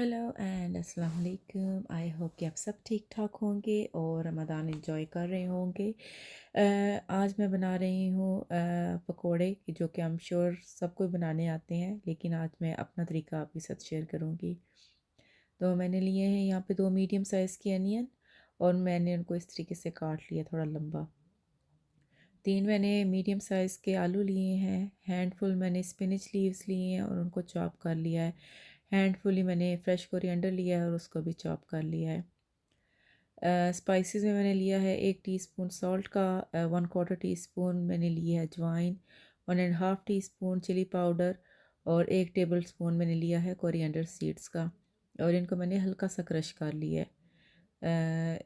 Hello and अस्सलाम वालेकुम। I hope कि आप सब ठीक ठाक होंगे और रमज़ान एंजॉय कर रहे होंगे। आज मैं बना रही हूँ पकोड़े जो कि आई एम श्योर सबको बनाने आते हैं, लेकिन आज मैं अपना तरीका आपके साथ शेयर करूँगी। तो मैंने लिए हैं यहाँ पे 2 मीडियम साइज़ की अनियन और मैंने उनको इस तरीके से काट लिया थोड़ा लंबा। 3 मैंने मीडियम साइज़ के आलू लिए हैं। हैंडफुल मैंने स्पिनच लीव्स लिए हैं और उनको चॉप कर लिया है। हैंडफुल ही मैंने फ्रेश कोरिएंडर लिया है और उसको भी चॉप कर लिया है। स्पाइसेस में मैंने लिया है 1 टीस्पून सॉल्ट का, 1/4 टीस्पून मैंने लिया है अजवाइन, 1.5 टीस्पून चिली पाउडर और 1 टेबल स्पून मैंने लिया है कोरिएंडर सीड्स का, और इनको मैंने हल्का सा क्रश कर लिया है।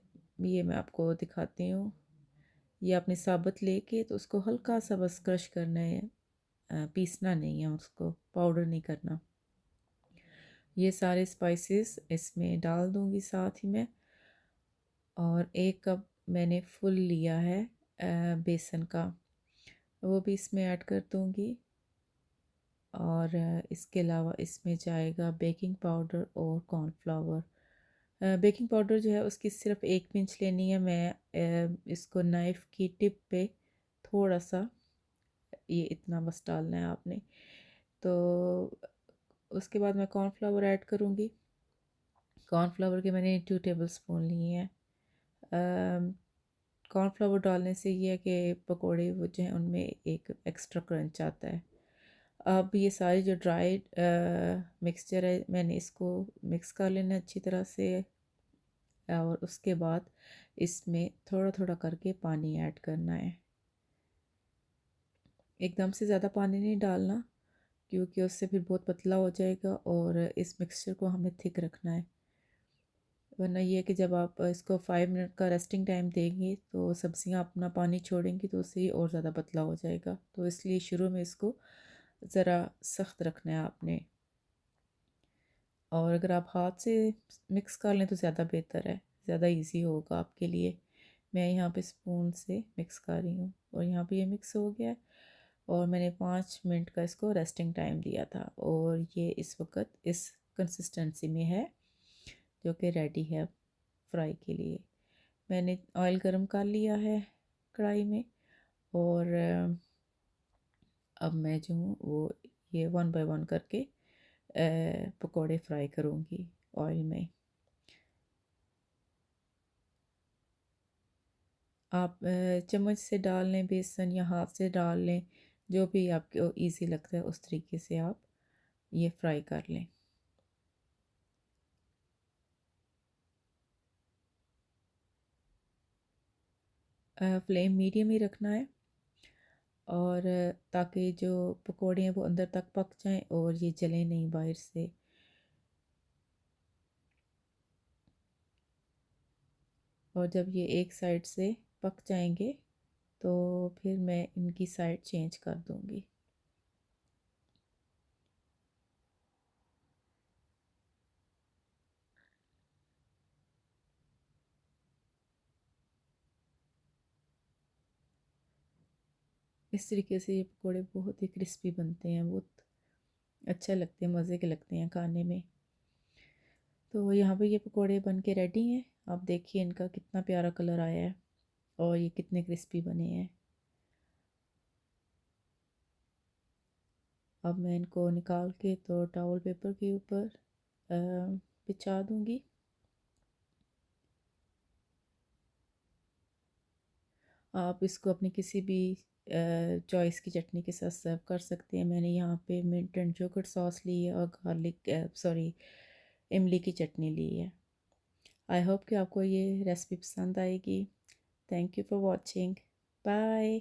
ये मैं आपको दिखाती हूँ। ये आपने साबुत लेके तो उसको हल्का सा बस क्रश करना है, पीसना नहीं है, उसको पाउडर नहीं करना। ये सारे स्पाइसेस इसमें डाल दूँगी साथ ही में, और 1 कप मैंने फुल लिया है बेसन का, वो भी इसमें ऐड कर दूँगी। और इसके अलावा इसमें जाएगा बेकिंग पाउडर और कॉर्नफ्लावर। बेकिंग पाउडर जो है उसकी सिर्फ 1 पिंच लेनी है। मैं इसको नाइफ़ की टिप पे थोड़ा सा, ये इतना बस डालना है आपने। तो उसके बाद मैं कॉर्नफ्लावर ऐड करूँगी। कॉर्नफ्लावर के मैंने 2 टेबल स्पून लिए हैं। कॉर्नफ्लावर डालने से ये है कि पकोड़े वो जो हैं उनमें एक एक्स्ट्रा क्रंच आता है। अब ये सारी जो ड्राइड मिक्सचर है मैंने इसको मिक्स कर लेना है अच्छी तरह से, और उसके बाद इसमें थोड़ा थोड़ा करके पानी ऐड करना है। एकदम से ज़्यादा पानी नहीं डालना, क्योंकि उससे फिर बहुत पतला हो जाएगा और इस मिक्सचर को हमें थिक रखना है। वरना ये है कि जब आप इसको 5 मिनट का रेस्टिंग टाइम देंगे तो सब्जियां अपना पानी छोड़ेंगी तो उससे और ज़्यादा पतला हो जाएगा। तो इसलिए शुरू में इसको ज़रा सख्त रखना है आपने, और अगर आप हाथ से मिक्स कर लें तो ज़्यादा बेहतर है, ज़्यादा इजी होगा आपके लिए। मैं यहाँ पे स्पून से मिक्स कर रही हूँ और यहाँ पे ये मिक्स हो गया है, और मैंने 5 मिनट का इसको रेस्टिंग टाइम दिया था, और ये इस वक्त इस कंसिस्टेंसी में है जो कि रेडी है फ्राई के लिए। मैंने ऑयल गरम कर लिया है कढ़ाई में, और अब मैं जो हूँ वो ये 1 बाय 1 करके पकोड़े फ्राई करूँगी ऑयल में। आप चम्मच से डाल लें बेसन या हाथ से डाल लें, जो भी आपको इजी लगता है उस तरीके से आप ये फ्राई कर लें। फ्लेम मीडियम ही रखना है, और ताकि जो पकोड़े हैं वो अंदर तक पक जाएं और ये जलें नहीं बाहर से। और जब ये एक साइड से पक जाएंगे तो फिर मैं इनकी साइड चेंज कर दूंगी। इस तरीके से ये पकोड़े बहुत ही क्रिस्पी बनते हैं, बहुत अच्छे लगते हैं, मज़े के लगते हैं खाने में। तो यहाँ पे ये पकोड़े बन के रेडी हैं। आप देखिए इनका कितना प्यारा कलर आया है और ये कितने क्रिस्पी बने हैं। अब मैं इनको निकाल के तो टॉवल पेपर के ऊपर बिछा दूँगी। आप इसको अपनी किसी भी चॉइस की चटनी के साथ सर्व कर सकते हैं। मैंने यहाँ पे मिंट एंड योगर्ट सॉस ली है और गार्लिक सॉरी इमली की चटनी ली है। आई होप कि आपको ये रेसिपी पसंद आएगी। Thank you for watching. Bye.